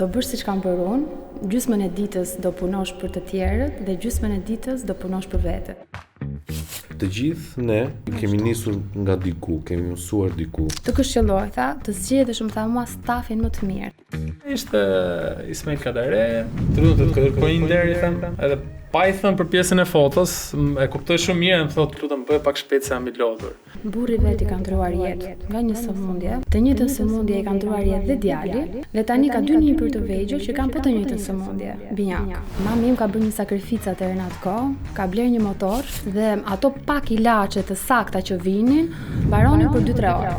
Do bësh siç kam bërë unë, gjysmën e ditës do punosh për të tjerët dhe gjysmën e ditës do punosh për vete. Të gjithë ne kemi nisur nga diku, kemi mësuar diku. Të këshilloj, tha, të zgjedhësh më tha mua stafin më të mirë. Ishte Ismail Kadare, të kërkoj një deri them, edhe pa i thënë për pjesën e fotos, e kuptoj shumë mirë, më thotë lutem bëj pak shpejt se jam i lodhur. Burri vet i ka ndruar jetë nga një sëmundje. Të njëjtën sëmundje i ka ndruar jetë dhe djali, dhe tani ka dy nipër të vegjël që kanë po të njëjtën sëmundje, binjak. Mami im ka bërë një sakrificë atëherë në atë kohë, ka blerë një motor dhe ato pak ilaçe të sakta që vinin, mbaronin për 2-3 orë.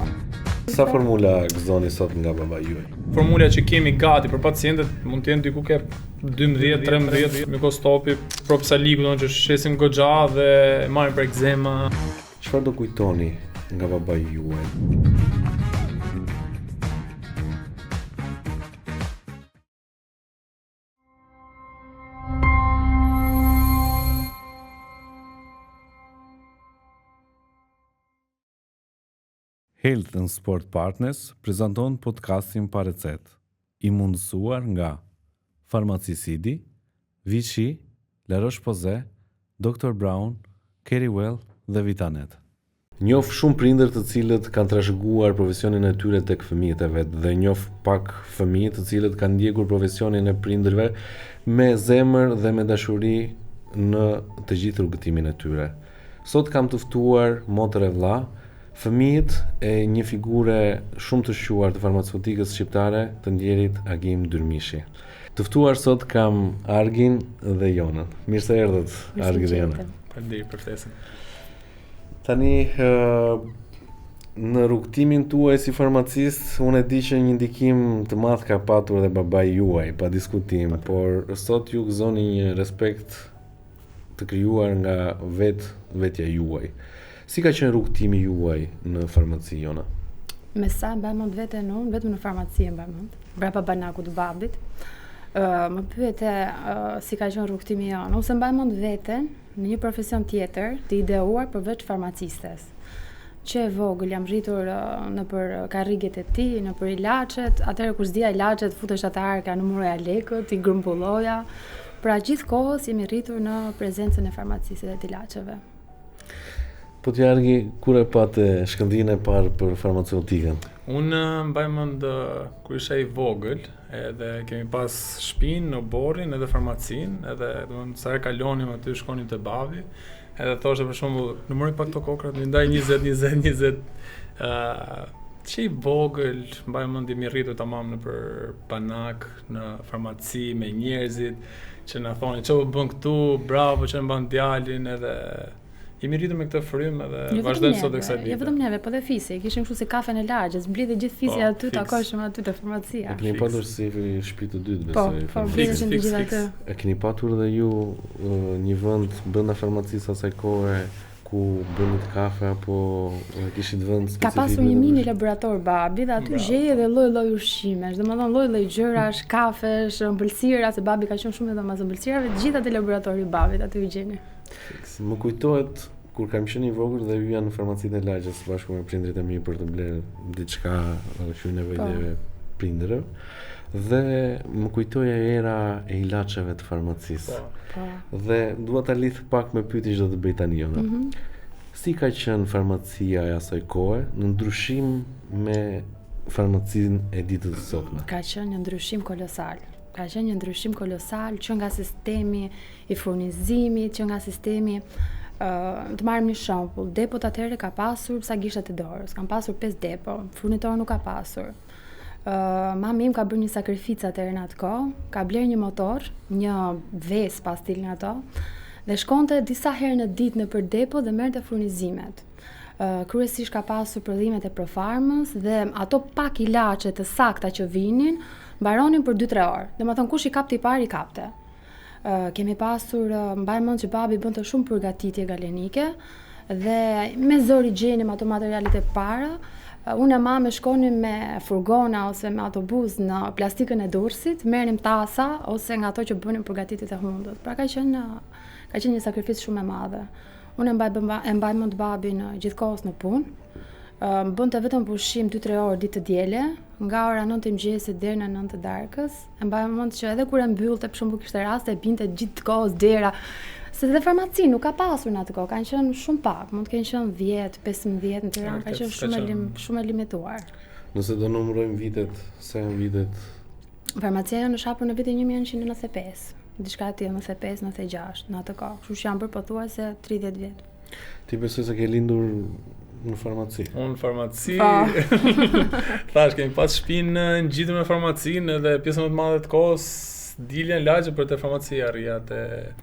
Sa formula gëzoni sot nga baba juaj? Formula që kemi gati për pacientët mund të jenë diku ke 12-13 mikostopi, propsaliku, që shesim goxha dhe marrin për ekzema. Çfarë do kujtoni nga baba juaj? Health and Sport Partners prezanton podcastin pa recetë, i mundësuar nga Farmaci Sidi, Vichy, La Roche-Posay, Dr. Brown, Kerrywell dhe Vitanet. Njoh shumë prindër të cilët kanë trashëguar profesionin e tyre tek fëmijët e vet dhe njoh pak fëmijë të cilët kanë ndjekur profesionin e prindërve me zemër dhe me dashuri në të gjithë rrugëtimin e tyre. Sot kam të ftuar motër e vlla, fëmijët e një figure shumë të shquar të farmaceutikës shqiptare, të ndjerit Agim Dyrmishi. Të ftuar sot kam Argin dhe Jonën. Mirë se erdhët, Argi dhe Jona. Faleminderit për ftesën. Tani në rrugtimin tuaj si farmacist, unë e di që një ndikim të madh ka patur dhe babai juaj, pa diskutim, por sot ju gëzoni një respekt të krijuar nga vetja juaj. Si ka qenë rrugtimi juaj në farmaci, Jona? Me sa mbaj mend veten unë, vetëm në farmaci mbaj mend, brapa banakut të babit. Më pyete si ka qenë rrugtimi jonë. Unë se mbaj mend veten në një profesion tjetër të ideuar përveç farmacistes. Që e vogël jam rritur nëpër karriget e tij, nëpër ilaçet, atëherë kur s'dija ilaçet futesh atë arka, numëroja lekët, i grumbulloja. Pra gjithkohës jemi rritur në prezencën e farmacisë dhe të ilaçeve. Po t'jargi, kur e patë shkëndinë e parë për farmaceutikën? Unë mbaj mend kur isha i vogël, edhe kemi pas shtëpinë në Borrin edhe farmacin, edhe domethënë sa herë kalonim aty shkonim te babi, edhe thoshte për shembull, numëroj pak to kokrat, më ndaj 20. Që i vogël, mbaj mend jemi rritur tamam nëpër banak, në farmaci me njerëzit që na thonin ç'u bën këtu, bravo që e mban djalin, edhe jemi rritur me këtë frymë edhe vazhdojmë sot kësaj dite. Jo vetëm neve, po dhe fisi. Kishim kështu si kafen e largjës, mblidhej gjithë fisi aty, takoheshim aty te farmacia. E keni patur si shtëpi të dytë, besoj. Po, vjen të gjithë aty. E keni patur dhe ju një vend brenda farmacisë asaj kohe ku bënit kafe apo kishit vend specifik? Ka pasur një mini laborator babi dhe aty gjej edhe lloj-lloj ushqimesh, domethënë lloj-lloj gjërash, kafesh, ëmbëlsira, se babi ka qenë shumë edhe mas ëmbëlsirave, të gjitha te laboratori i babit aty i gjeni. Më kujtohet kur kam qenë i vogël dhe hyja në farmacinë e lagjës bashkë me prindrit e mi për të blerë diçka që nevojave prindërve, dhe më kujtoja era e ilaçeve të farmacisë. Dhe dua ta lidh pak me pyetjen që do të bëj tani, Jona. Si ka qenë farmacia e asaj kohe në ndryshim me farmacinë e ditës së sotme? Ka qenë një ndryshim kolosal. Ka qenë një ndryshim kolosal që nga sistemi i furnizimit, që nga sistemi të marrim një shembull, depot atëherë ka pasur sa gishtat e dorës, kanë pasur 5 depo, furnitor nuk ka pasur. Mami im ka bërë një sakrificë atëherë në atë kohë, ka blerë një motor, një Vespa stilin ato, dhe shkonte disa herë në ditë nëpër depo dhe merrte furnizimet. Kryesisht ka pasur prodhimet e Profarmës dhe ato pak ilaçe të sakta që vinin, mbaronin për 2-3 orë. Domethënë kush i kapte i parë i kapte. Kemi pasur, mbaj mend që babi bënte shumë përgatitje galenike dhe me zor i gjenim ato materialet e para. Unë e mame shkonim me furgona ose me autobus në plastikën e Durrësit, merrim tasa ose nga ato që bënin përgatitjet e hundët. Pra ka qenë një sakrificë shumë e madhe. Unë e mbaj mend babin gjithkohës në punë. bënte vetëm pushim 2-3 orë ditë të diele, nga ora 9 të mëngjesit deri në 9 të darkës. E mbaj mend që edhe kur e mbyllte, për shembull kishte raste binte gjithë kohës dera. Se dhe farmaci nuk ka pasur në atë kohë, kanë qenë shumë pak, mund të kenë qenë 10, 15 në Tiranë, ka qenë shumë e limituar. Nëse do numërojmë vitet, sa janë vitet? Farmacia jonë është hapur në vitin 1995, diçka e tillë 95-96 në atë kohë, kështu që janë bërë pothuajse 30 vjet. Ti besoj se ke lindur në farmaci? Unë farmaci, thash kemi pas shtëpinë ngjitur me farmacinë dhe pjesën më të madhe të kohës diljen lagje për të farmacia rria te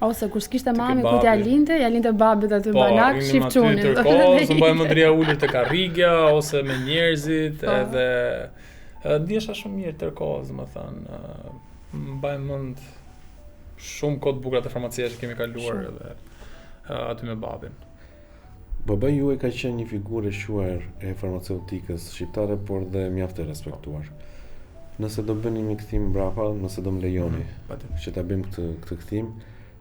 ose kur s'kishte mami ku ja linte babit aty banak shifçunin. Po, ose mbaj mendria ulur te karrigja ose me njerëzit edhe ndjesha shumë mirë tërkohës, domethënë mbaj mend shumë kohë të bukura të farmacisë që kemi kaluar edhe aty me babin. Babai juaj ka qenë një figurë e shuar e farmaceutikës shqiptare, por dhe mjaft e respektuar. Nëse do bëni një kthim mbrapa, nëse do më lejoni që ta bëjmë këtë kthim,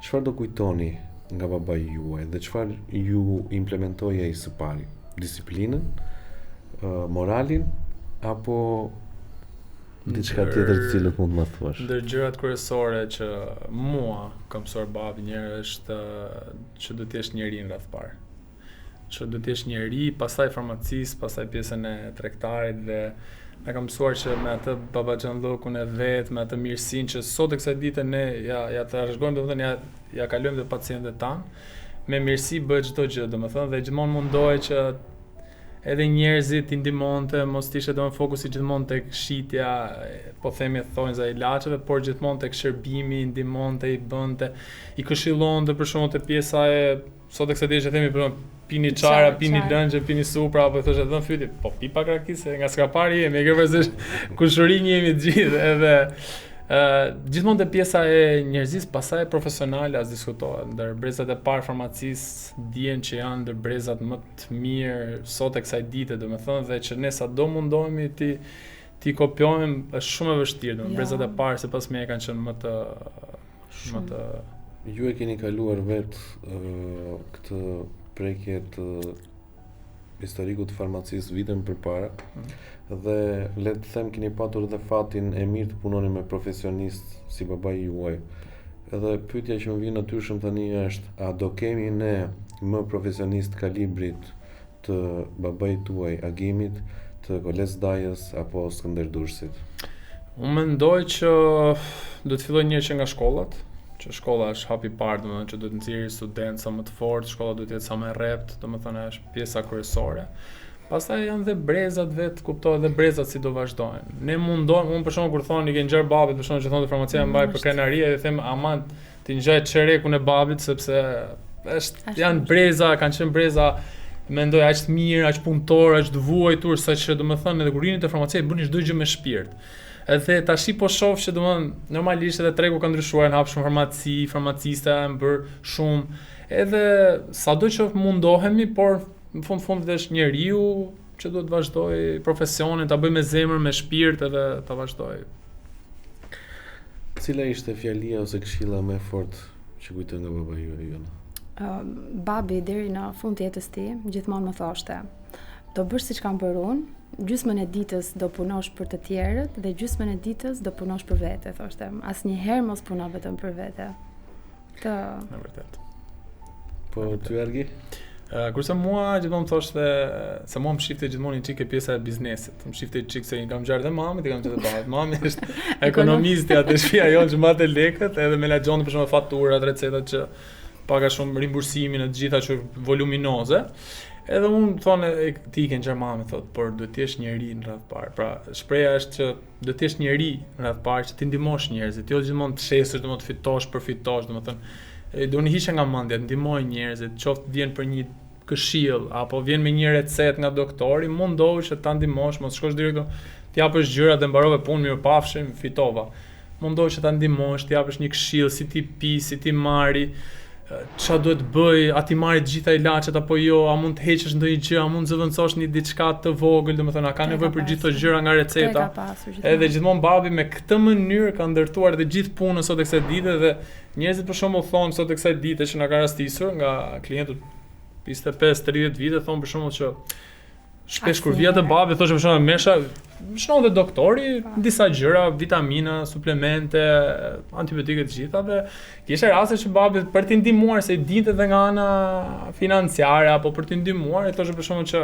çfarë do kujtoni nga babai juaj dhe çfarë ju implementoi ai së pari? Disiplinën, moralin apo diçka tjetër të cilët mund të më thuash? Ndër gjërat kryesore që mua ka mësuar babi njëherë është që do të jesh njeri në radh parë. Që do të jesh njeri, pastaj farmacistë, pastaj pjesën e tregtarit dhe na ka mësuar që me atë babaxhanllokun e vet, me atë mirësinë që sot e kësaj dite ne ja trashëgojmë, domethënë ja kalojmë te pacientët tan, me mirësi bëhet çdo gjë, domethënë dhe gjithmonë mundohej që edhe njerëzit i ndihmonte, mos të ishte domethënë fokusi gjithmonë tek shitja, po themi thonjza e ilaçeve, por gjithmonë tek shërbimi, i ndihmonte, i bënte, i këshillonte për shkakun te pjesa e sot e kësaj dite që themi për pini çara, pini lëngje, pini supra, apo thoshte dhën fyti, po pi pak rakisë, nga skapari jemi, e ke parasysh kushërinj jemi të gjithë, edhe gjithmonë te pjesa e njerëzisë, pastaj profesionale as diskutohet, ndër brezat e parë farmacistë dihen që janë ndër brezat më të mirë sot e kësaj dite, domethënë, dhe që ne sado mundohemi ti kopjojmë, është shumë e vështirë, domethënë brezat e parë sipas meje kanë qenë më të Ju e keni kaluar këtë prekje të historikut të farmacisë vitën përpara dhe le të them keni patur edhe fatin e mirë të punoni me profesionistë si babai juaj. Edhe pyetja që më vjen natyrshëm tani është, a do kemi ne më profesionistë kalibrit të babait tuaj Agimit, të Koles Dajës apo Skënder Durrësit? Unë mendoj që do të filloj njëherë që nga shkollat, që shkolla është hapi i parë, domethënë që duhet nxjerrë student sa më të fortë, shkolla duhet të jetë sa më e rrept, domethënë është pjesa kryesore. Pastaj janë dhe brezat vet, kuptohet dhe brezat si do vazhdojnë. Ne mundohemi, unë për shembull kur thonë i ke ngjar babit, për shembull që thonë farmacia mbaj për krenarie, dhe them aman ti ngjaj çerekun e babit sepse janë breza, kanë qenë breza mendoj aq të mirë, aq punëtor, aq të vuajtur saqë domethënë edhe kur rini te farmacia bëni çdo gjë me shpirt. Edhe tashi po shoh që domethënë normalisht edhe tregu ka ndryshuar, në hap shumë farmaci, farmacista janë bër shumë. Edhe sado që mundohemi, por në fund është njeriu që duhet të vazhdoj profesionin, ta bëj me zemër, me shpirt edhe ta vazhdoj. Cila ishte fjalia ose këshilla më e fortë që kujton nga babai juaj? Babi deri në fund të jetës tij gjithmonë më thoshte: "Do bësh siç kam bërë unë, gjysmën e ditës do punosh për të tjerët dhe gjysmën e ditës do punosh për vete", thoshte. Asnjëherë mos puno vetëm për vete. Në vërtet. Po ty Argi? Kurse mua gjithmonë më thoshte se mua më shifte gjithmonë një çik e pjesa e biznesit. Më shifte çik se i kam ngjarë dhe mamit, i kam ngjarë dhe babait. Mami është ekonomisti atë shtëpia jonë që mbate lekët, edhe me laxhon për shembull faturat, recetat që paga shumë rimbursimin e të gjitha që voluminoze. Edhe unë thonë ti ke ngjarë mami, thotë, por duhet të jesh njeri në radh parë. Pra shpreha është që duhet të jesh njeri në radh parë që ti ndihmosh njerëzit, jo gjithmonë të shesësh, domethënë të fitosh, përfitosh, domethënë do në hiqe nga mendja, ndihmoj njerëzit, qoftë vjen për një këshill apo vjen me një recetë nga doktori, mundohu që ta ndihmosh, mos shkosh direkt të japësh gjëra dhe mbarove punën, mirupafshim, fitova. Mundohu që ta ndihmosh, të japësh një këshill si ti pi, si ti marri, ç'a duhet bëj, a ti marrë të gjitha ilaçet apo jo, a mund të heqësh ndonjë gjë, a mund të zëvendësosh një diçka të vogël, domethënë a ka nevojë për gjithë këto gjëra nga receta. Edhe gjithmonë babi me këtë mënyrë ka ndërtuar edhe gjithë punën sot e kësaj dite dhe njerëzit për shembull thonë sot e kësaj dite që na ka rastisur nga klientët 25-30 vite thonë për shembull që Shpesh kur vija te babi thoshte për shembull mesha, shnon dhe doktori disa gjëra, vitamina, suplemente, antibiotike të gjitha dhe kishte raste që babi për t'i ndihmuar se i dinte edhe nga ana financiare apo për t'i ndihmuar, thoshte për shembull që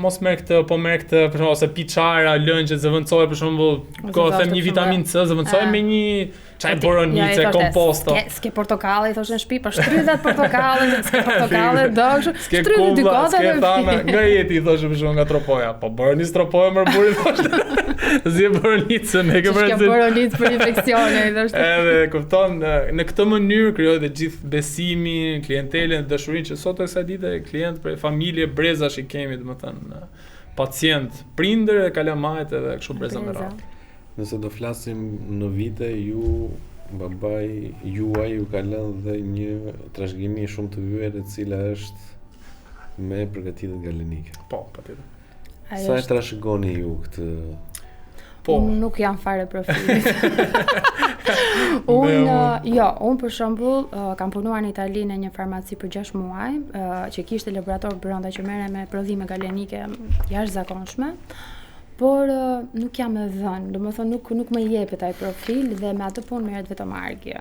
mos merr këtë, po merr këtë, për shembull ose piçara, lëngje zëvendësoje për shembull, ko them një vitaminë C zëvendësoje me një çaj boronice, komposto. Ske portokalle, i thoshte në shtëpi, po shtrydhat portokalle, ske portokalle, dogsh. Shtrydhi dy gota me thana, nga jeti i thoshte për shembull nga tropoja, po boronicë tropoja më buri thoshte. Zi boronicë, me ke bërë. Ske boronicë për infeksione, i thoshte. Edhe kupton, në këtë mënyrë krijoi dhe gjithë besimin, klientelën, dashurinë që sot kësaj dite klient për familje brezash i kemi, domethënë pacient, prindër e kalamajt edhe kështu breza me radhë. Nëse do flasim në vite, babai juaj ju ka lënë dhe një trashëgimi shumë të vjetër e cila është me përgatitje galenike. Po, patjetër. Sa e trashëgoni ju këtë? Po. Nuk jam fare profilit. Unë për shembull kam punuar në Itali në një farmaci për 6 muaj, që kishte laborator brenda që merre me prodhime galenike jashtëzakonshme. Por nuk jam e dhënë, domethënë nuk më jepet ai profil dhe me atë punë merret vetëm Argi.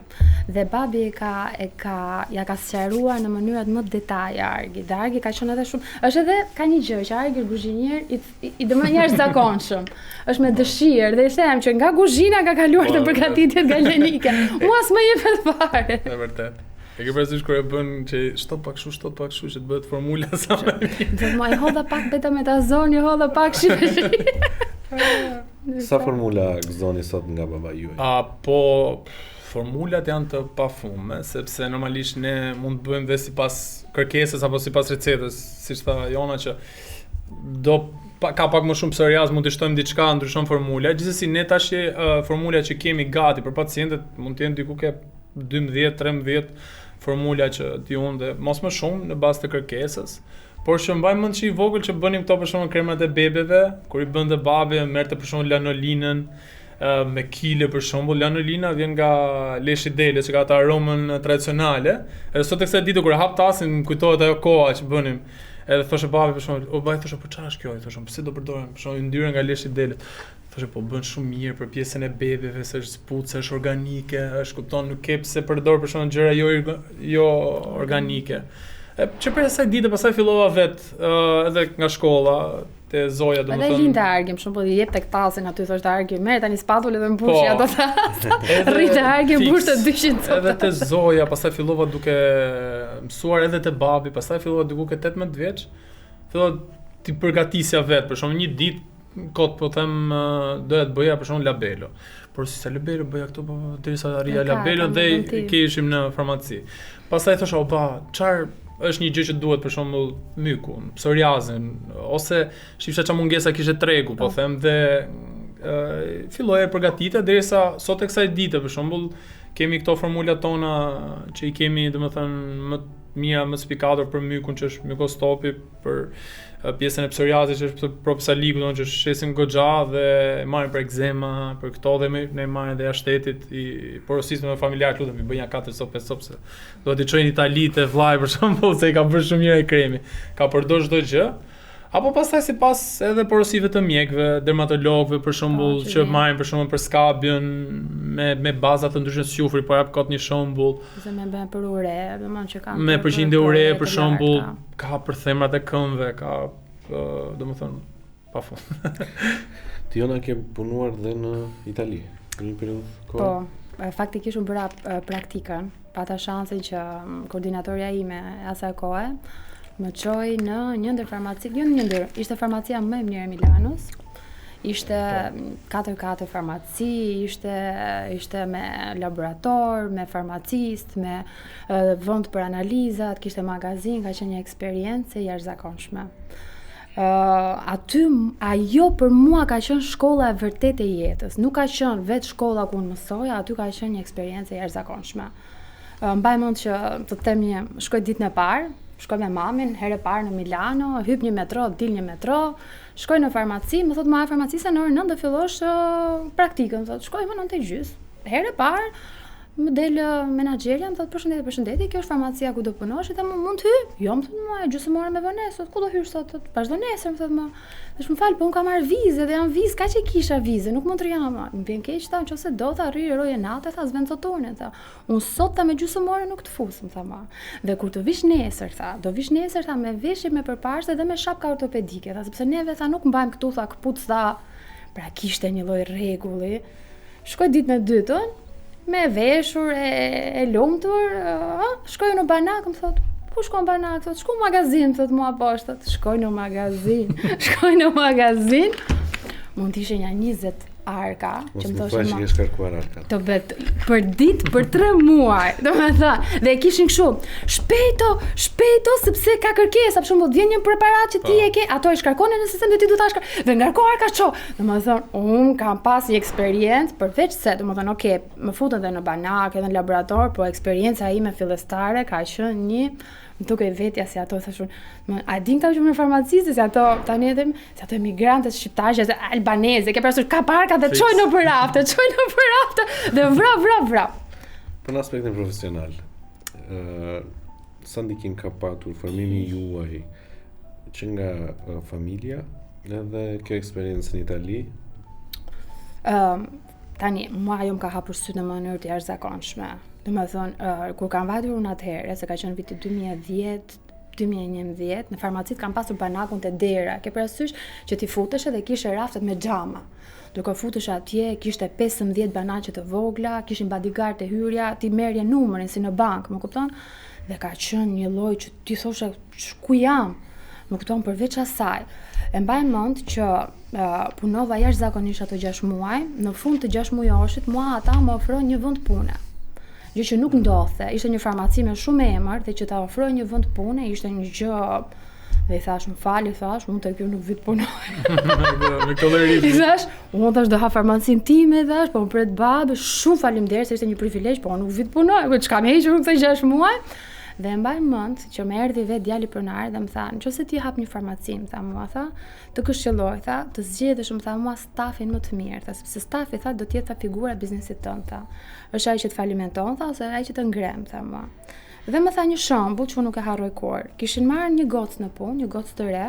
Dhe babi ja ka sqaruar në mënyrat më detaje Argi. Dhe Argi ka qenë edhe shumë. Është edhe ka një gjë që Argi kuzhinier i domethënë jashtëzakonshëm. Është me dëshirë dhe i them që nga kuzhina ka kaluar te përgatitjet galenike. Mua s'më jepet fare. Është vërtet. E ke parasysh kur e bën që shtot pak kështu që të bëhet formula sa më mirë. Do më hodha pak betametazon, hodha pak shishi. Sa formula gëzoni sot nga baba juaj? Po formulat janë të pafume, sepse normalisht ne mund të bëjmë dhe sipas kërkesës apo sipas recetës, siç tha Jona që ka pak më shumë psoriaz, mund të shtojmë diçka, ndryshon formula. Gjithsesi ne tash formulat që kemi gati për pacientët mund të jenë diku ke 12-13 formula që ti unë dhe mos më shumë në bazë të kërkesës. Por që mbaj mend që i vogël që bënim këto për shembull kremat e bebeve, kur i bënte babi, merrte për shembull lanolinën me kile për shembull. Lanolina vjen nga leshi dele, që ka atë aromën tradicionale. Edhe sot kësaj ditë kur e hap tasin, kujtohet ajo koha që bënim. Edhe thoshte babi për shembull, o baj thoshte po çfarë është kjo? I thoshëm, pse do përdorim? Për shembull yndyrë nga leshi dele. Thoshte po bën shumë mirë për pjesën e bebeve, se është zbutse, është organike, është kupton, nuk ke pse përdor për shembull gjëra jo organike. Që për asaj dite pastaj fillova edhe nga shkolla te Zoja domethënë. Edhe lindte Argi, më shumë po i jep tek tasin aty thoshte Argi, merr tani spatullën dhe mbushi ato ta. Rritë Argi mbush të 200 copë. Edhe te Zoja pastaj fillova duke mësuar edhe te babi, pastaj fillova diku ke 18 vjeç. Fillova ti përgatisja vet, për shembull një ditë kot po them doja të bëja për shembull labelo. Por si sa labelo bëja këtu derisa arrija labelo dhe kishim në farmaci. Pastaj thosha opa, çfarë është një gjë që duhet për shembull myku, psoriazin ose shifsha çfarë mungesa kishte tregu, po them dhe filloi përgatitja derisa sot e kësaj dite për shembull kemi këto formulat tona që i kemi domethënë më mira më spikator për mykun që është mykostopi, për pjesën e psoriazit që është propsaliku, domethënë që shesim goxha dhe marrin për ekzema, për këto dhe ne marrin dhe jashtetit i porosisë me familjar, lutem i bëj ja 4 copë 5 copë. Do të çojnë në Itali te vllai për shembull se i ka bërë shumë mirë ai kremi. Ka përdor çdo gjë. Apo pastaj sipas edhe porosive të mjekëve, dermatologëve për shembull që marrin për shembull për skabjen me baza të ndryshme sufri, po jap kot një shembull. Ose me për ure, domethënë që kanë me përqindje ure për shembull, ka për themrat e këmbëve, ka domethënë pafund. Ti Jona ke punuar dhe në Itali në një periudhë kohë? Po, faktikisht unë bëra praktikën, pata shansin që koordinatorja ime asaj kohe më çoi në një ndër farmaci, ishte farmacia më e mirë e Milanës. Ishte 4 farmaci, ishte me laborator, me farmacist, me vend për analizat, kishte magazin, ka qenë një eksperiencë jashtëzakonshme. Ajo për mua ka qenë shkolla e vërtet e jetës. Nuk ka qenë vetë shkolla ku unë mësoja, aty ka qenë një eksperiencë e jashtëzakonshme. Mbaj mend që të them shkoj ditën e parë, shkoj me mamin, herë e parë në Milano, hyp një metro, dil një metro, shkoj në farmaci, më thotë farmacista në orën 9 do fillosh praktikën, thotë shkoj më 9:30. Herë e parë më del menaxherja, më thotë përshëndetje, kjo është farmacia ku do punosh, dhe më mund të hy? Jo, më thotë më gjysmore me vonesë, ku do hysh sot? Vazhdo nesër, më thotë më. Tash më fal, po unë kam marr vizë dhe janë vizë, kaq e kisha vizë, nuk mund të rjam. Më vjen keq ta, nëse do ta rri roje natë, tha s'vend zotorën, tha. Unë sot ta me gjysmore nuk të fus, më tha më. Dhe kur të vish nesër, tha, do vish nesër, tha, me veshje me përparse dhe me shapka ortopedike, tha, sepse neve tha nuk mbajmë këtu, tha, kputc, tha. Pra kishte një lloj rregulli. Shkoj ditën e dytën, me veshur e lumtur, shkoj në banak, më thot, ku shkon banak? Thot, shkoj në magazin, thot mua poshtë, shkoj në magazin, mund të ishe një 20 arka, që më thoshin që shkarkuar arka. Të bet për ditë për 3 muaj, domethënë, dhe e kishin kështu, shpejto sepse ka kërkesa, për shembull, vjen një preparat që ti e ke, ato e shkarkonin në sistem dhe ti duhet ta shkarkosh, dhe ngarko arka ço. Domethënë, un kam pas një eksperiencë përveç se, domethënë, okay, më futën edhe në banak, edhe në laborator, po eksperjenca ime fillestare ka qenë një më duke vetja si ato thashun, a din këta që në farmacistë, si ato tani edhe si ato emigrantët shqiptarë, si albaneze, ke parasysh ka parka dhe çojnë në përrafte, dhe vra. Për në aspektin profesional, sa ndikim ka patur formimi juaj që nga familja edhe kjo eksperiencë në Itali? Tani, mua ajo më ka hapur sytë në mënyrë të jashtëzakonshme. Domethënë, kur kam vajtur unë atëherë, se ka qenë viti 2010-2011, në farmacit kam pasur banakun të dera. Ke parasysh që ti futesh dhe kishe raftet me xhama. Duke futesh atje, kishte 15 banaqe të vogla, kishin bodyguard të hyrja, ti merrje numrin si në bank, më kupton? Dhe ka qenë një lloj që ti thoshe ku jam. Më kupton, përveç asaj. E mbaj mend që punova jashtëzakonisht ato 6 muaj, në fund të 6 mujoshit, mua ata më ofronin një vend pune. Gjë që nuk ndodhte, ishte një farmaci me shumë emër, dhe që ta ofroi një vend pune, ishte një gjë, dhe i thash, më fal, unë të kjo nuk vit punoj. Me kollerizëm. I thash, unë tash do ha farmacin time, thash, po më pret babë, shumë faleminderit se ishte një privilegj, po nuk vit punoj, po çka më hequr këto 6 muaj. Dhe mbaj mend që më erdhi vet djali pronar dhe më tha, nëse ti hap një farmaci, më tha mua, tha, të këshilloj, tha, të zgjedhësh, më tha mua, stafin më të mirë, tha, sepse stafi, tha, do të jetë figura e biznesit tënd, tha. Është ai që të falimenton, tha, ose ai që të ngrem, tha mua. Dhe më tha një shembull që unë nuk e harroj kurrë. Kishin marrë një gocë në punë, një gocë të re,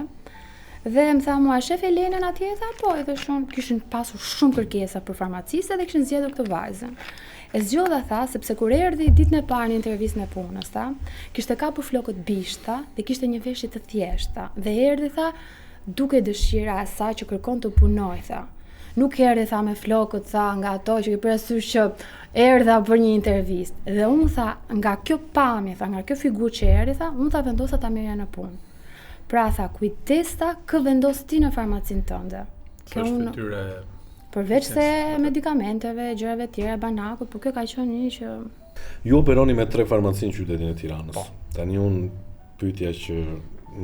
dhe më tha mua, shef Elenën atje, tha, po, edhe shumë kishin pasur shumë kërkesa për farmaciste dhe kishin zgjedhur këtë vajzën. E zgjodha, tha, sepse kur erdhi ditën e parë në intervistën e punës, tha, kishte kapur flokët bishta dhe kishte një veshje të thjeshta dhe erdhi, tha, duke dëshira e saj që kërkon të punoj, tha. Nuk erdhi, tha, me flokët, tha, nga ato që ke parasysh që erdha për një intervistë. Dhe unë, tha, nga kjo pamje, tha, nga kjo figurë që erdhi, tha, unë, tha, vendosa ta merrja në punë. Pra, tha, kujdes, tha, kë vendos ti në farmacin tënde. Kjo është fytyre përveç se medikamenteve, gjërave tjera, banakut, po kjo ka qenë një që... Ju operoni me 3 farmaci në qytetin e Tiranës. Po. Tani unë pyetja që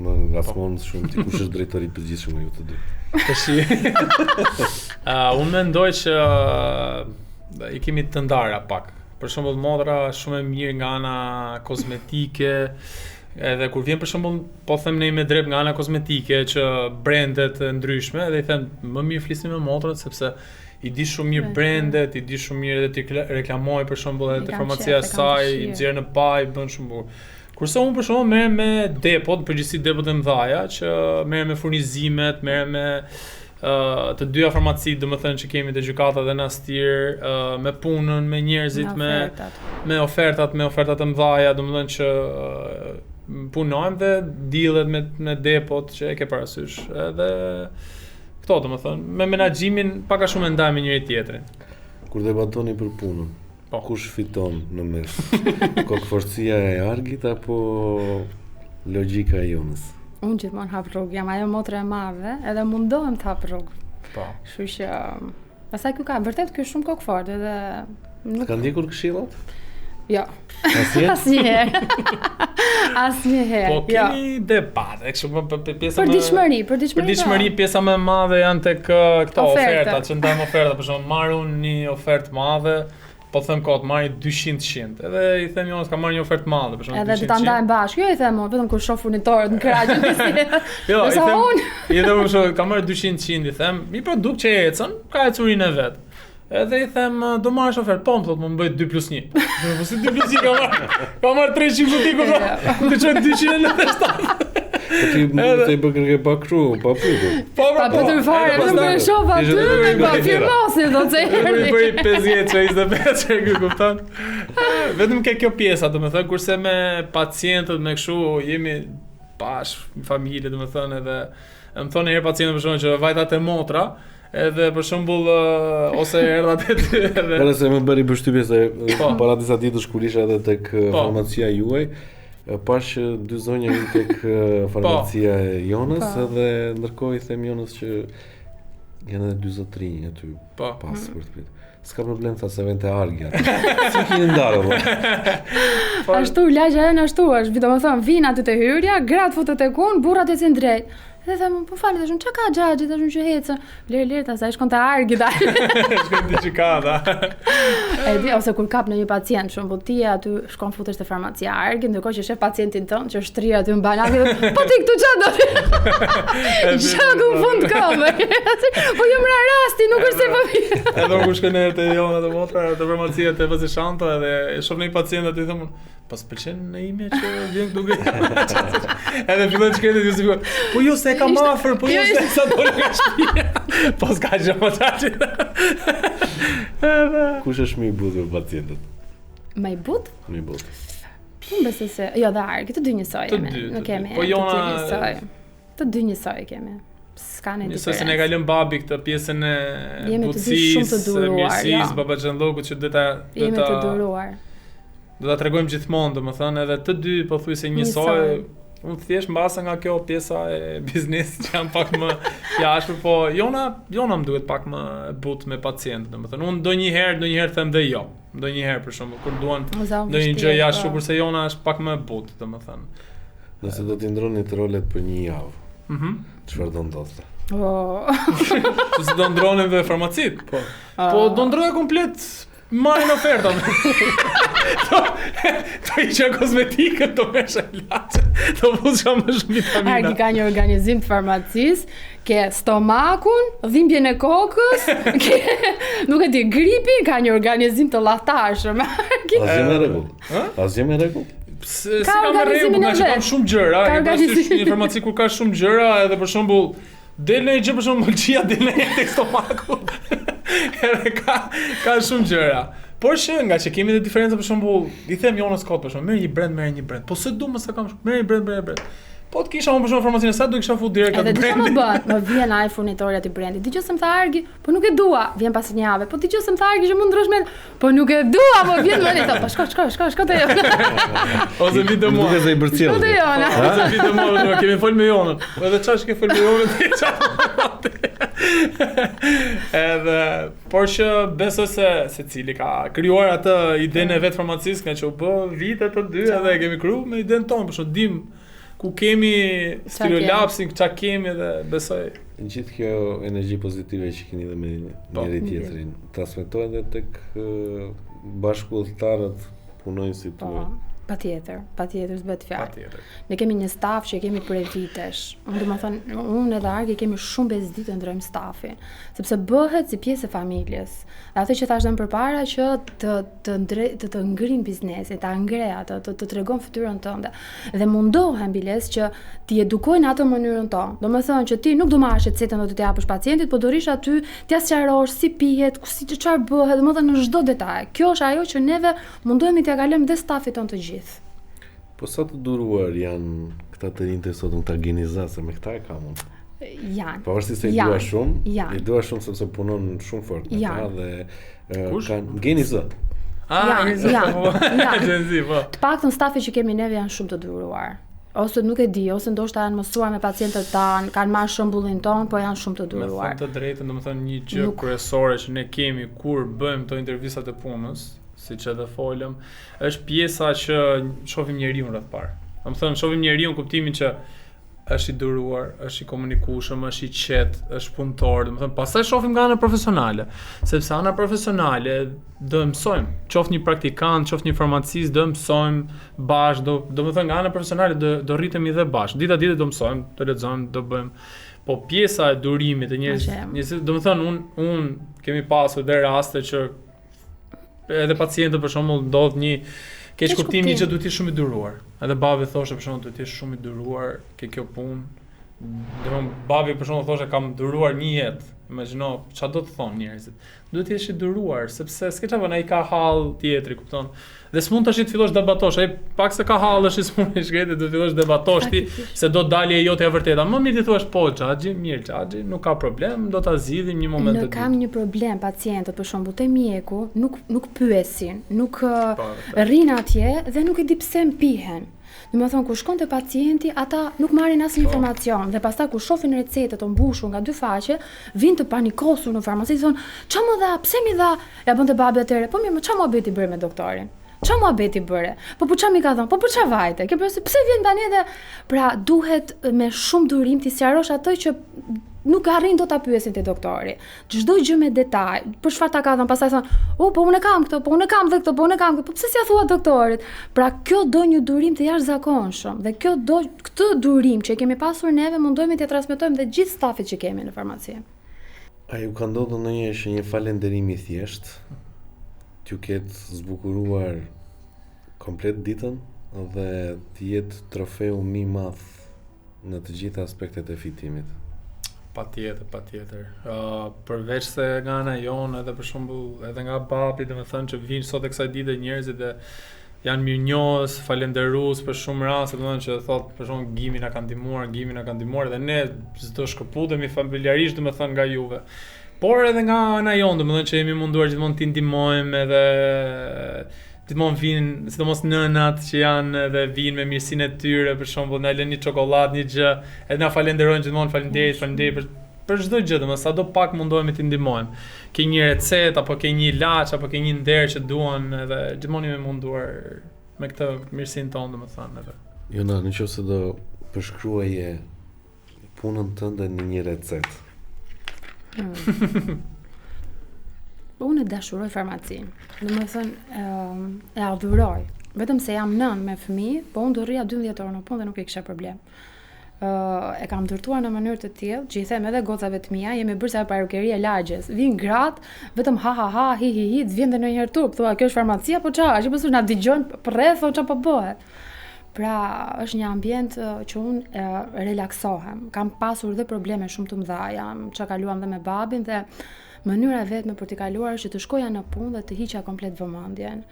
më ngacmon shumë ti kush është drejtori i përgjithshëm nga ju të dy. Tashi. Unë mendoj që i kemi të ndara pak. Për shembull, modra shumë e mirë nga ana kozmetike, edhe kur vjen për shembull, po them ne me drejt nga ana kozmetike që brandet e ndryshme, edhe i them më mirë flisni me modrat sepse i di shumë mirë brandet, i di shumë mirë edhe ti reklamoj për shembull edhe te farmacia e saj, i nxjerr në paj, bën shumë bukur. Kurse unë për shembull merrem me depot, përgjithësi depot e mëdha që merrem me furnizimet, merrem me të dyja farmacit, domethënë që kemi te gjykata dhe në Astir, me punën, me njerëzit, me ofertat e mëdha, domethënë që punojmë dhe dealet me depot që e ke parasysh. Edhe këto domethënë, me menaxhimin pak a shumë ndajmë njëri tjetrin. Kur debatoni për punën, kush fiton në mes? Kokëforcia e Argit apo logjika e Jonës? Unë gjithmonë hap rrugë, jam ajo motra e madhe, edhe mundohem të hap rrugë. Po. Kështu që pastaj ky ka vërtet ky shumë kokfort edhe nuk ka ndjekur këshillat? Jo. Asnjëherë. Po kemi debate, kështu pjesa më për diçmëri pjesa më e madhe janë tek këto ofertat, që ndajmë oferta, për shembull, marr unë një ofertë madhe, po them kot marr 200. Edhe i them Jonës ka marr një ofertë madhe, për shembull. Edhe do ta ndajmë bashkë. Jo i them, vetëm kur shoh furnitorët në krah. Jo, i them ka marr 200, i them, një produkt që ecën, ka ecurinë e vet. Edhe I them, do marrësh ofertë, po më thot, më bëjt 2+1. Po si 2+1 ka marrë 300 zloty ku të çoj 297. Po ti mund të bëj kërkesë pa kështu, pa pyetur. Pa pyetur fare, nuk e shoh aty, pa firmosin do të erdhi. Bëj 50 që 25 që e kupton. Vetëm ke kjo pjesa, domethënë, kurse me pacientët me kështu jemi bashkë, familje, domethënë, edhe më thonë herë pacientët për shkak që vajtat e motra, edhe për shembull ose erdhat e ty edhe. Para se më bëri përshtypje se para disa ditësh kur isha edhe tek farmacia juaj, pash dy zonja hyn tek farmacia e Jonës, edhe ndërkohë I them Jonës që janë edhe dy zotrinj aty pas për të pyet. S'ka problem, tha se vjen te Argja. Si keni ndarë apo? Ashtu lagja janë ashtu është, domethënë vin aty te hyrja, gratë futet tek unë, burrat ecin drejt. Dhe them, po falë, thashun, çka ka xhaxhi, thashun që hecën. Ler ta sa shkon te Argi dal. Shkon te Çikada. E di, ose kur kap në një pacient, shumë ti aty shkon futesh te farmacia Argi, ndërkohë që shef pacientin tënd që shtri aty në banakë, po ti këtu ç'a do? Shaku fund kam. Po jam ra rasti, nuk është se po vi. Edhe kur shkon te Jona te motra, te farmacia te Vazishanta edhe e shoh një pacient aty them, pas pëlqen në ime që vjen duke. Edhe fillon të shkëndet ju sigur. Po jo se kam afër, po jo se sa dole nga shtëpia. Po s'ka gjë më çaçi. Kush është më I butë për pacientët? Më I butë? Më I butë. Unë besoj se jo dhe Argi, të dy njësoj jemi. Nuk kemi. Po Jona të dy njësoj kemi. S'ka ne diferencë. Nëse se ne ka lënë babi këtë pjesën e butësisë, mirësisë, babaxhandllokut që do ta jemi të duruar. Do ta tregojmë gjithmonë, domethënë, edhe të dy pothuajse njësoj. Unë thjesht mbasa nga kjo pjesa e biznesit që jam pak më jashtë, po Jona më duhet pak më butë me pacientë, domethënë. Unë ndonjëherë them dhe jo. Ndonjëherë për shembull, kur duan ndonjë gjë jashtë, kurse Jona është pak më butë, domethënë. Nëse do t'i ndronit rolet për një javë. Çfarë do ndodhte? Se do ndronin dhe farmacit. Po do ndroja komplet marrin ofertën. To isha kozmetikën, to mesha ilaçe, to vuzha më shumë vitamina. Argi ka një organizim të farmacisë, ke stomakun, dhimbjen e kokës, ke, nuk e di, gripin, ka një organizim të llaftarshëm. Asgjë me rregull. Asgjë me rregull. Si ka me rregull, nga që kam shumë gjëra, e pasi një farmaci kur ka shumë gjëra, edhe për shembull del në gjë për shembull mëlçia del në tek stomaku. Edhe ka shumë gjëra. Por që nga që kemi dhe diferenca për shembull, I them Jonës kot për shembull, merr një brand. Po se du më sa kam, merr një brand. Po të kisha unë për shumë farmacinë sa do kisha fu direkt atë brandin. Edhe çfarë më vjen ai furnitori aty brandit. Dëgjoj se më tha Argi, po nuk e dua. Vjen pas një jave. Po dëgjoj se më tha Argi që mund ndrosh me, po nuk e dua, po vjen më ne. Po shko te Jona. Ose vi të mua. Duke se I bërcjell. Te Jona. Ose vi të mua, ne kemi fol me Jonën. Edhe çfarë ke fol me Jonën ti çfarë? Edhe por që besoj se secili ka krijuar atë idenë e vet farmacisë, nga që u bë vite të dy edhe e kemi krijuar me idenë tonë, por shumë dim ku kemi stereolapsin, çka kemi dhe besoj. Gjithë kjo energji pozitive që keni dhe me njëri tjetrin, transmetohet edhe tek bashkëudhëtarët, punonjësit tuaj. Patjetër s'bëhet fjalë. Ne kemi një staf që kemi prej vitesh. Unë edhe Argi kemi shumë bezdit të ndrojmë stafin, sepse bëhet si pjesë e familjes. Atë që thashëm përpara që të ngrin biznesin, ta ngrej atë, të tregon fytyrën tënde. Dhe mundohen biles që ti edukojnë atë mënyrën tonë. Domethënë që ti nuk do marrësh recetën do t'i japësh pacientit, por do rish aty, t'ia sqarosh si pihet, si çfarë bëhet, domethënë në çdo detaj. Kjo është ajo që neve mundohemi t'ia kalojmë dhe stafit tonë të gjithë. Po sa të duruar janë këta të rinj të sot në këtë organizatë, me këta e kam unë. Janë. Pavarësisht se I dua shumë sepse punon shumë fort me ta dhe kanë Geni Z. Të paktën stafi që kemi neve janë shumë të duruar. Ose nuk e di, ose ndoshta janë mësuar me pacientët tanë, kanë marrë shembullin ton, po janë shumë të duruar. Me thënë të drejtën, domethënë një gjë kryesore që ne kemi kur bëjmë këto intervistat e punës, siç edhe folëm, është pjesa që shohim njeriu rreth parë. Domethënë shohim njeriu në kuptimin që është I duruar, është I komunikueshëm, është I qetë, është punëtor, domethënë pastaj shohim nga ana profesionale, sepse ana profesionale do mësojmë, qoftë një praktikant, qoftë një farmacist, do mësojmë bashkë, domethënë nga ana profesionale do rritemi dhe bashkë. Dita do mësojmë, do lexojmë, do bëjmë. Po pjesa e durimit e njerëzit, domethënë un kemi pasur dhe raste që edhe pacientët për shembull ndodh një keq kuptimi që duhet të jesh shumë i duruar. Edhe babi thoshte për shembull duhet të jesh shumë i duruar ke kjo punë. Domethënë babi për shembull thoshte kam duruar një jetë. Imagjino çfarë do të thonë njerëzit. Duhet të jesh i duruar sepse s'ke çfarë ai ka hall tjetri, kupton? Dhe s'mund tash të fillosh debatosh, ai pak se ka hallësh i s'mund të shkretë do të fillosh debatosh ti se do dalje e jote e vërteta. Më mirë ti thuash po xhaxhi, mirë xhaxhi, nuk ka problem, do ta zgjidhim një moment të dytë. Ne kam një problem pacientët për shembull te mjeku, nuk pyesin, nuk rrin atje dhe nuk e di pse mpihen. Domethënë kur shkon te pacienti, ata nuk marrin asnjë informacion dhe pastaj kur shohin recetet të mbushur nga dy faqe, vinë të panikosur në farmaci, thonë, "Ç'a më dha? Pse mi dha?" Ja bën te babi atëre. Po mirë, ç'a muhabeti bëre me doktorin? Ç'a muhabeti bëre? Po ç'a mi ka thënë? Po ç'a vajte? Ke përse pse vjen tani edhe pra duhet me shumë durim ti sqarosh ato që nuk arrin do ta pyesin te doktori. Çdo gjë me detaj. Për çfarë ta ka thënë? Pastaj thon, po unë kam këto, po unë kam dhe këto, po unë kam këto. Po pse s'ia thua doktorit? Pra kjo do një durim të jashtëzakonshëm dhe këtë durim që kemi pasur neve mundojmë t'ia transmetojmë dhe gjithë stafit që kemi në farmaci. A ju ka ndodhur ndonjëherë që një falënderim i thjesht t'ju ketë zbukuruar komplet ditën dhe të jetë trofeu më i madh në të gjitha aspektet e fitimit? Patjetër. Përveç se nga ana jonë edhe për shembull edhe nga babi, domethënë që vinë sot e kësaj dite njerëzit dhe janë mirënjohës, falënderues për shumë raste, domethënë që thotë për shembull Gimi na ka ndihmuar dhe ne çdo shkëputemi familjarisht domethënë nga juve. Por edhe nga ana jonë, domethënë që jemi munduar gjithmonë t'i ndihmojmë edhe gjithmonë vinë, sidomos nënat që janë dhe vinë me mirësinë e tyre, për shembull na lënë një çokoladë, një gjë, edhe na falenderojnë gjithmonë, faleminderit për çdo gjë, domethënë sado pak mundohemi t'i ndihmojmë. Ke një recetë apo ke një ilaç apo ke një nder që duan edhe gjithmonë jemi munduar me këtë mirësinë tonë domethënë edhe. Jona, nëse do përshkruaje punën tënde në një recetë. Unë e dashuroj farmacinë. Domethënë e adhuroj. Vetëm se jam nën me fëmijë, po unë do rrija 12 orë në punë dhe nuk e kisha problem. E kam ndërtuar në mënyrë të tillë, që i them edhe gocave të mia, jemi bërë sa parukeria lagjes. Vin gratë, vetëm ha ha ha, hi hi hi, të vjen dhe ndonjëherë turp, thua, kjo është farmacia apo ç'a? Që pse na dëgjojnë për rreth, thonë ç'a po bëhet. Pra, është një ambient që unë relaksohem. Kam pasur dhe probleme shumë të mëdha, ç'a kaluam dhe me babin dhe mënyra vetme për t'i kaluar është që të shkoja në punë dhe të hiqja komplet vëmendjen.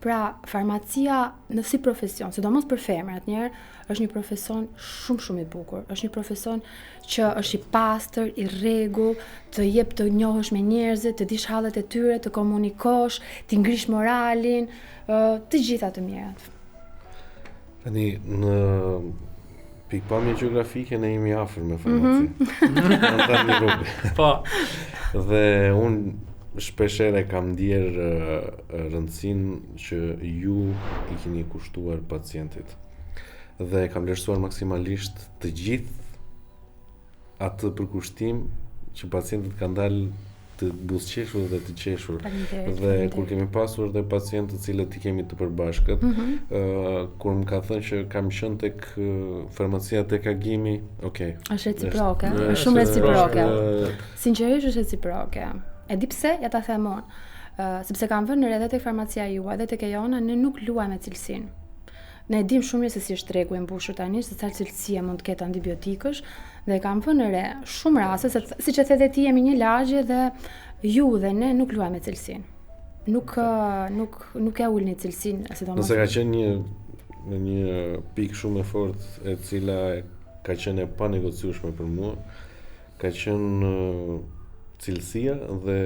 Pra, farmacia në si profesion, sidomos për femrat njerë, është një profesion shumë i bukur. Është një profesion që është i pastër, i rregull, të jep të njohësh me njerëzit, të dish hallet e tyre, të komunikosh, të ngrish moralin, të gjitha të mirat. Tani në pikpamje gjeografike ne jemi afër me farmaci. Po. Dhe unë shpeshherë kam ndier rëndësinë që ju i keni kushtuar pacientit. Dhe kam vlerësuar maksimalisht të gjithë atë përkushtim që pacientët kanë dalë të buzëqeshur dhe të qeshur. Dhe kur kemi pasur dhe pacientë të cilët i kemi të përbashkët, kur më ka thënë që kam qenë tek farmacia tek Agimi, okay. Është reciproke, është shumë reciproke. Sinqerisht është reciproke. E di pse, ja ta them unë. Sepse kam vënë edhe tek farmacia juaj, edhe tek e jona, ne nuk luajmë me cilësinë. Ne dim shumë mirë se si është tregu i mbushur tani, se çfarë cilësie mund të ketë antibiotikësh dhe kam vënë re shumë raste se siç e the ti jemi një lagje dhe ju dhe ne nuk luajmë me cilësinë. Nuk e ulni cilësinë, sidomos. Nëse ka qenë një pikë shumë e fortë e cila ka qenë e panegociueshme për mua, ka qenë cilësia dhe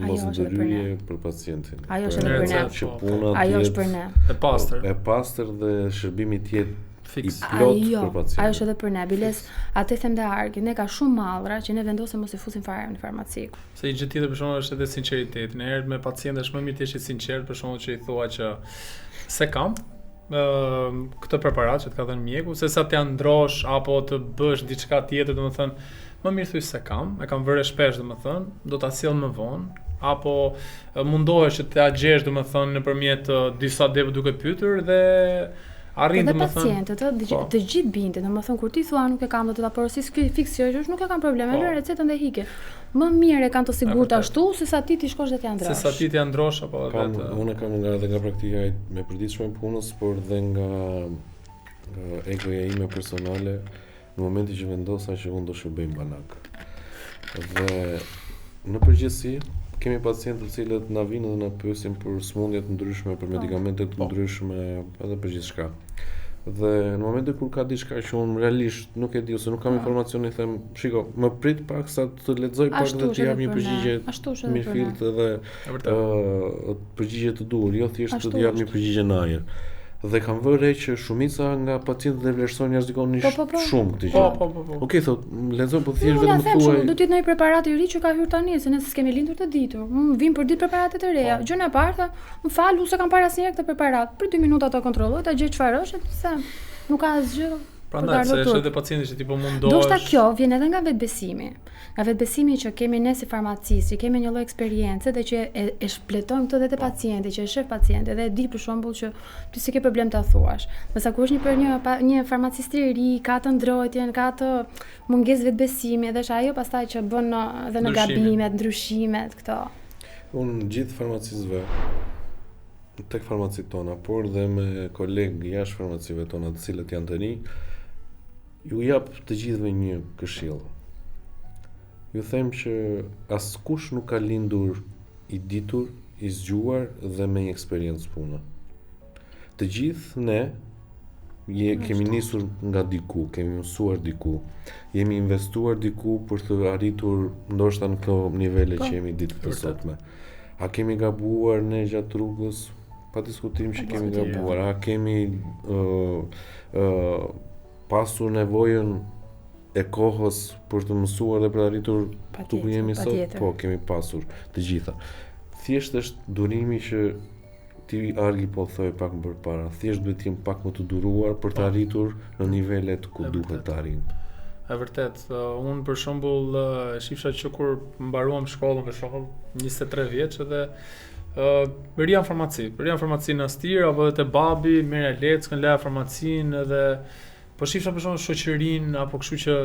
mosndërhyrje për pacientin. Ajo është edhe për ne. Ajo është për ne. E pastër dhe shërbimi të jetë i plot për pacientin. Ajo është edhe për ne. Biles, atë them dhe argë, ne ka shumë mallra që ne vendosëm mos i fusim fare në farmaci. Se një gjë tjetër për shembull është edhe sinqeriteti. Në herë me pacientë është më mirë të jesh i sinqert, për shembull që i thua që se kam këtë preparat që të ka dhënë mjeku, se sa t'ja ndrosh apo të bësh diçka tjetër, domethënë më mirë thuaj se kam, e kam vërë shpesh domethënë, do ta sjell më vonë, apo mundohesh që t'ia gjesh domethënë nëpërmjet disa debë duke pyetur dhe arrin Dhe domethënë pacientët, të gjithë binte, domethënë kur ti thua nuk e kam do të ta porosis ky fiksiosh, nuk e kam probleme, lë recetën dhe hike. Më mirë e kanë të sigurt ashtu sesa ti shkosh dhe t'ia ndrosh. Sesa ti t'ia ndrosh apo vetë. Unë kam nga praktika me përditshme e punës, por dhe nga egoja ime personale në momentin që vendosa që unë do shërbej banak. Dhe në përgjithësi kemi pacientë të cilët na vinë dhe na pyesin për sëmundje të ndryshme, për medikamente të ndryshme, edhe për gjithçka. Dhe në momentin kur ka diçka që unë realisht nuk e di ose nuk kam informacion, i them, shiko, më prit pak sa të lexoj pak dhe të jap një përgjigje mirëfillt edhe përgjigje të duhur, jo thjesht të jap një përgjigje në ajër. Dhe kam vënë re që shumica nga pacientët e vlerësojnë jashtëzakonisht shumë këtë gjë. Okej, thot, lexoj po thjesht vetëm thuaj. Do të jetë ndonjë preparat i ri që ka hyrë tani, se ne s'kemi lindur të ditur. Vim për ditë preparate të reja. Gjën e parë, më fal, unë s'kam parë asnjëherë këtë preparat. Për 2 minuta ta kontrolloj, ta gjej çfarë është, se nuk ka asgjë. Prandaj se është edhe pacienti që ti po mundohesh. Do të kjo vjen edhe nga vetbesimi. Nga vetbesimi që kemi ne si farmacistë, që kemi një lloj eksperiencë dhe që e shpletojmë këtë edhe te pacienti, që e shef pacienti dhe e di për shembull që ti s'ke problem ta thuash. Përsa kur është një farmacist i ri, ka të ndrojtjen, ka të mungesë vetbesimi, dhe është ajo pastaj që bën edhe në gabimet, ndryshimet këto. Unë gjithë farmacistëve tek farmacit tona, por dhe me kolegë jashtë farmacive tona të cilët janë të rinj, ju jap të gjithëve një këshill. Ju them që askush nuk ka lindur i ditur, i zgjuar dhe me një eksperiencë pune. Të gjithë ne kemi nisur nga diku, kemi mësuar diku, jemi investuar diku për të arritur ndoshta në këto nivele që jemi ditë të sotme. A kemi gabuar ne gjatë rrugës? Pa diskutim që kemi gabuar. A kemi pasur nevojën e kohës për të mësuar dhe për të arritur ku jemi sot? Po, kemi pasur të gjitha. Thjesht është durimi që ti Argi po thoi pak më përpara. Thjesht duhet të jem pak më të duruar për të arritur në nivelet ku duhet të arrim. E vërtet, unë për shembull shifsha që kur mbaruam shkollën për shembull 23 vjeç edhe rria në farmaci në Astir apo edhe te babi, merja leckën, leja farmacinë edhe po shifsha për shembull shoqërinë apo kështu që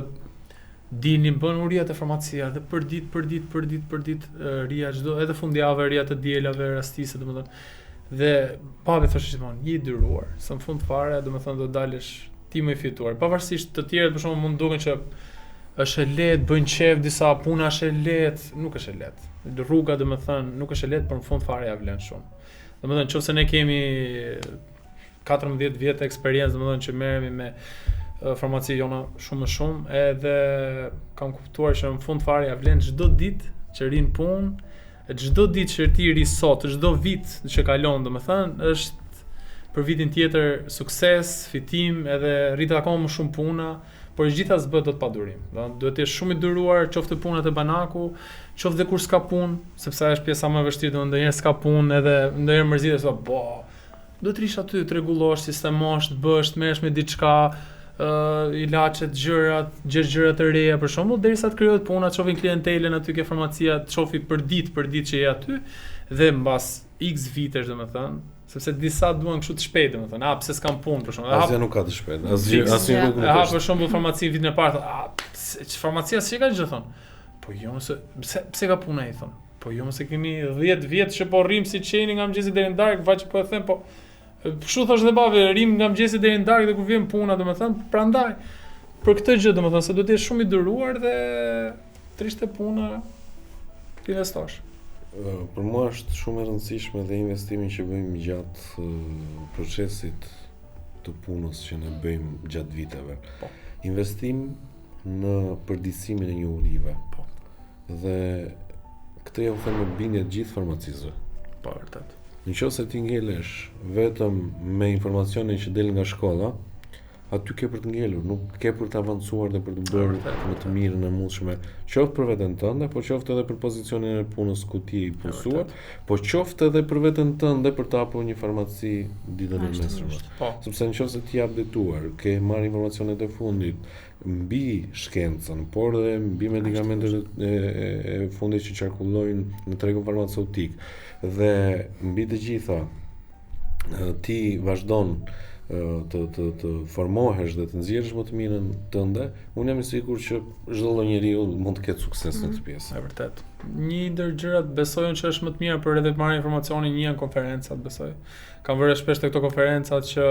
dinin bën uria te farmacia dhe për ditë rria çdo edhe fundjavë rria të dielave, rastise domethënë. Dhe babi thoshte gjithmonë, "Je i dyruar, se në fund fare domethënë do dalësh ti më i fituar." Pavarësisht të tjerët për shembull mund duken që është e lehtë, bëjnë qef disa puna është e lehtë, nuk është e lehtë. Rruga domethënë nuk është e lehtë, por në fund fare ja vlen shumë. Domethënë nëse ne kemi 14 vjet eksperiencë, domethënë që merremi me farmaci jona shumë edhe kam kuptuar që në fund fare ja vlen çdo ditë që rin punë, çdo ditë që ti ri sot, çdo vit që kalon domethënë është për vitin tjetër sukses, fitim edhe rrit akoma më shumë puna. Por gjitha s'bëhet dot pa durim. Duhet të jesh shumë i duruar, qoftë punat e banaku, qoftë dhe kur s'ka punë, sepse është pjesa më e vështirë, ndonjëherë s'ka punë edhe ndonjëherë mërzitet se do të rish aty, të rregullosh, sistemosh, të bësh, të merresh me diçka, ilaçe, gjëra të reja për shembull, derisa të krijohet puna, të shohin klientelën aty ke farmacia, të shofi për ditë që je aty dhe mbas X vitesh domethënë, sepse disa duan kështu të shpejtë domethënë, pse s'kam punë për shembull. Asgjë nuk ka të shpejtë. Asnjë rrugë nuk është. Për shembull farmaci vitin e parë, farmacia si ka gjë thon. Po jo, pse ka puna ai thon. Po jo, se kemi 10 vjet që po rrim si qeni nga mëngjesi deri në darkë, vaj po e them, po kështu thosh dhe babi, rrim nga mëngjesi deri në darkë dhe kur vjen puna domethënë, prandaj për këtë gjë domethënë se duhet të jesh shumë i duruar dhe trishte puna të investosh. Për mua është shumë e rëndësishme dhe investimin që bëjmë gjatë procesit të punës që ne bëjmë gjatë viteve. Investim në përditësimin e një urive. Dhe këtë ja u them me bindje të gjithë farmacistëve. Po, vërtet. Nëse ti ngelesh vetëm me informacionin që del nga shkolla, aty ke për të ngelur, nuk ke për të avancuar dhe për të bërë më të mirën e mundshme, qoftë për veten tënde, po qoftë edhe për pozicionin e punës ku ti i punësuar, po qoftë edhe për veten tënde për të hapur një farmaci ditën e nesërme. Sepse nëse ti jap detuar, ke marrë informacionet e fundit mbi shkencën, por edhe mbi medikamentet e fundit që qarkullojnë në tregun farmaceutik dhe mbi të gjitha ti vazhdon të formohesh dhe të nxjerrësh më të mirën tënde, unë jam I sigurt që çdo lloj njeriu mund të ketë sukses në këtë pjesë. E vërtet. Një ndër gjërat besojnë që është më të mira për edhe të marrë informacionin një janë konferencat, besoj. Kam vërë shpesh te këto konferencat që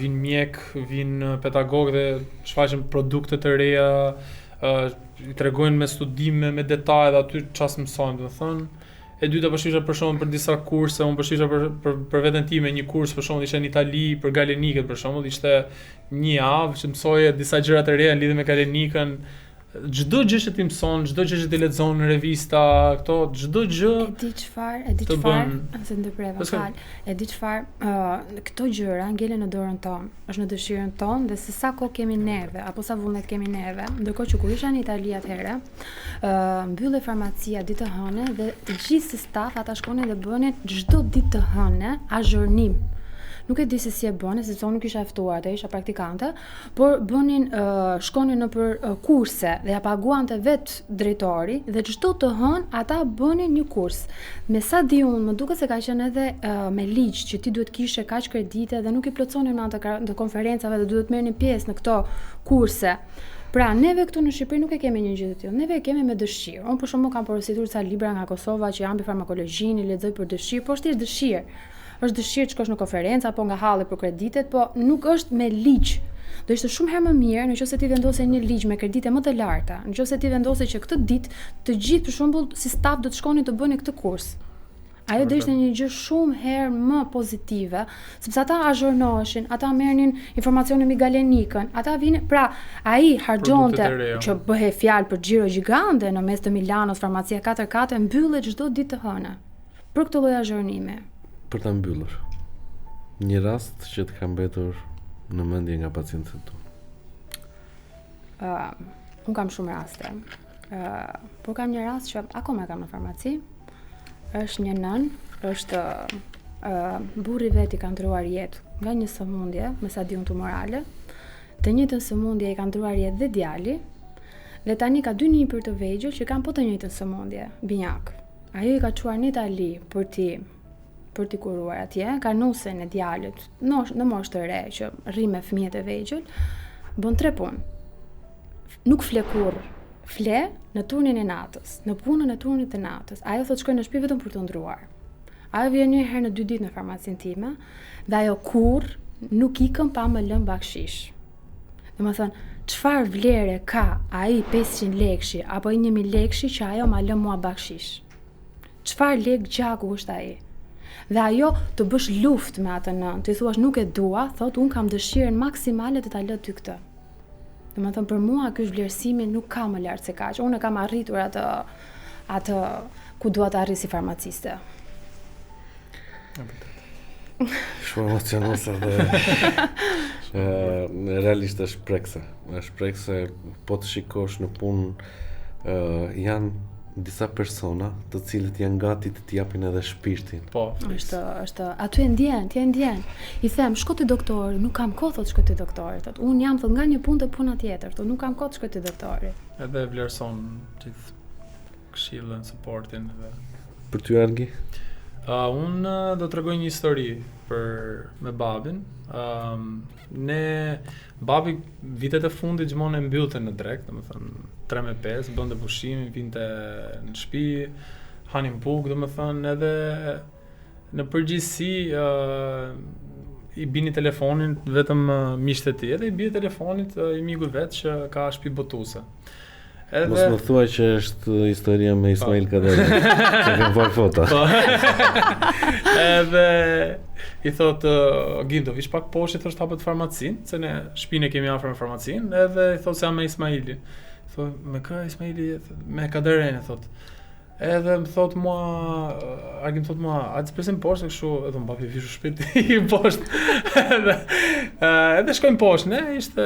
vinë mjek, vinë pedagog dhe shfaqen produkte të reja, I tregojnë me studime, me detaje dhe aty çfarë mësojnë, do të thonë. E dyta përshqisha për shembull për disa kurse, unë përshqisha për veten time një kurs për shembull ishte në Itali për galenikët për shembull, ishte një javë që mësoje disa gjëra të reja lidhur me galenikën. Çdo gjë që ti mëson, çdo gjë që ti lexon në revista, këto, çdo gjë e di çfarë, se ndërpreva fal. E di çfarë, këto gjëra ngelen në dorën tonë, është në dëshirën tonë dhe se sa kohë kemi neve apo sa vullnet kemi neve. Ndërkohë që kur isha në Itali atëherë, mbyllej farmacia ditë të hënë dhe të gjithë si staf ata shkonin dhe bënin çdo ditë të hënë azhurnim. Nuk e di se si e bënin, sepse unë nuk isha e ftuar, isha praktikante, por bënin shkonin në për kurse dhe ja paguante vetë drejtori dhe çdo të hënë ata bënin një kurs. Me sa di unë, më duket se ka qenë edhe me ligj që ti duhet kishe kaq kredite dhe nuk I plotsonin në anë të konferencave dhe duhet merrnin pjesë në këto kurse. Pra, neve këtu në Shqipëri nuk e kemi një gjë të tillë. Neve e kemi me dëshirë. Unë për shembull kam porositur ca libra nga Kosova që janë mbi farmakologjinë, I lexoj për dëshirë, por është dëshirë. Është dëshirë të shkosh në konferencë apo nga halli për kreditet, po nuk është me ligj. Do ishte shumë herë më mirë nëse ti vendose një ligj me kredite më të larta. Nëse ti vendose që këtë ditë të gjithë për shembull si staf do të shkonin të bënin këtë kurs. Ajo do ishte një gjë shumë herë më pozitive, sepse ata azhurnoheshin, ata merrnin informacione mbi galenikën, ata vinin, pra ai harxhonte që bëhej fjalë për xhiro gjigante në mes të Milanos, farmacia 4-4 mbyllet çdo ditë të hënë. Për këtë lloj azhurnimi. Për ta mbyllur. Një rast që të ka mbetur në mendje nga pacientët tu. Unë kam shumë raste. Por kam një rast që akoma kam në farmaci. Është një nën, është burri vet I ka ndruar jetë nga një sëmundje, me sa di unë tumorale. Të njëjtën sëmundje I ka ndruar jetë dhe djali. Dhe tani ka 2 nipër të vegjël që kanë po të njëjtën sëmundje, binjak. Ajo I ka çuar në Itali për t'i kuruar atje, ka nusen e djalit në moshë të re që rri me fëmijët e vegjël, bën 3 punë. Nuk fle kurrë. Fle në turnin e natës, në punën e turnit të natës. Ajo thotë shkoj në shtëpi vetëm për të ndruar. Ajo vjen një herë në 2 ditë në farmacinë time dhe ajo kurrë nuk ikën pa më lënë bakshish. Domethënë, çfarë vlere ka ai 500 lekëshi apo 1000 lekëshi që ajo ma lë mua bakshish? Çfarë lek gjaku është ai? Dhe ajo të bësh luftë me atë nën, ti thua nuk e dua, thot unë kam dëshirën maksimale të ta lë ty këtë. Domethënë për mua ky vlerësimi nuk ka më lart se kaq. Unë kam arritur atë ku dua të arrijë si farmaciste. Shumë emocionose dhe realisht është prekse. Është prekse po të shikosh në punë janë disa persona të cilët janë gati të t'japin edhe shpirtin. Po. Është aty e ndjen, ti e ndjen. I them, shko te doktori, nuk kam kohë thot shko te doktori. Thot, un jam thot nga një punë te puna tjetër, thot nuk kam kohë të shkoj te doktori. Edhe vlerëson gjithë këshillën, suportin edhe. Për ty Argi? Unë do të tregoj një histori me babin. Babi vitet e fundit gjithmonë e mbyllte në drek, domethënë 3-5, bënte pushimin, vinte në shtëpi, hanin bukë, domethënë edhe në përgjithësi I bini telefonin vetëm miqtë e tij, edhe I bie telefonit I miku vet që ka shtëpi botuese. Mos më thuaj që është historia me Ismail Kaderi, që kam parë foto. Edhe I thot, Gindo, vish pak poshtë, thosh hapet farmacinë, se ne shtëpinë kemi afër me farmacinë, edhe I thot se jam me Ismaili. Thot, me kë Ismaili? Me Kaderin, thot. Edhe më thot mua, Argi më thot mua, a të presim poshtë, kështu, edhe më babi vishu shpiti I poshtë. Edhe shkojmë poshtë, ne, ishte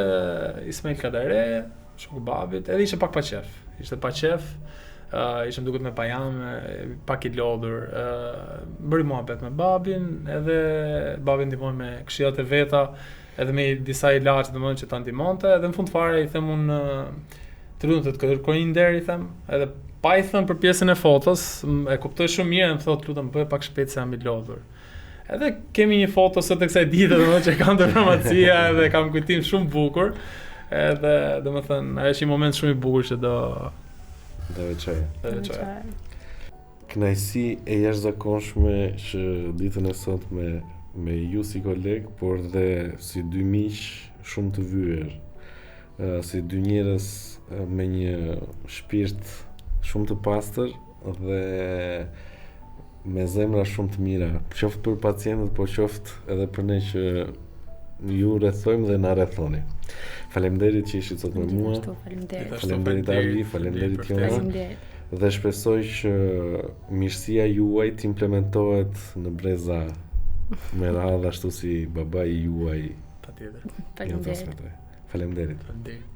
Ismail Kaderi, shoku babit, edhe ishte pak pa qef. Ishte pa qef, ishte më duket me pajam, pak I lodhur. Bëri muhabet me babin, edhe babin ndihmoi me këshillat e veta, edhe me disa ilaçe domethënë që ta ndihmonte, edhe në fund fare I them unë të lutem të kërkoj një nder, I them, edhe pa I thënë për pjesën e fotos, e kuptoj shumë mirë, më thotë lutem bëj pak shpejt se jam I lodhur. Edhe kemi një foto sot të kësaj dite, domethënë që kam te farmacia edhe kam kujtim shumë bukur. Edhe domethënë ajo është një moment shumë i bukur që do veçoj. Kënaqësi e jashtëzakonshme që ditën e sot me ju si koleg, por dhe si dy miq shumë të vyer, si dy njerëz me një shpirt shumë të pastër dhe me zemra shumë të mira, qoftë për pacientët, por qoftë edhe për ne që ju rrethojmë dhe na rrethoni. Faleminderit që ishit sot me mua. Faleminderit Arvi, faleminderit Jona. Dhe shpresoj që mirësia juaj të implementohet në breza me radhë ashtu si babai juaj. Patjetër. Faleminderit. Faleminderit.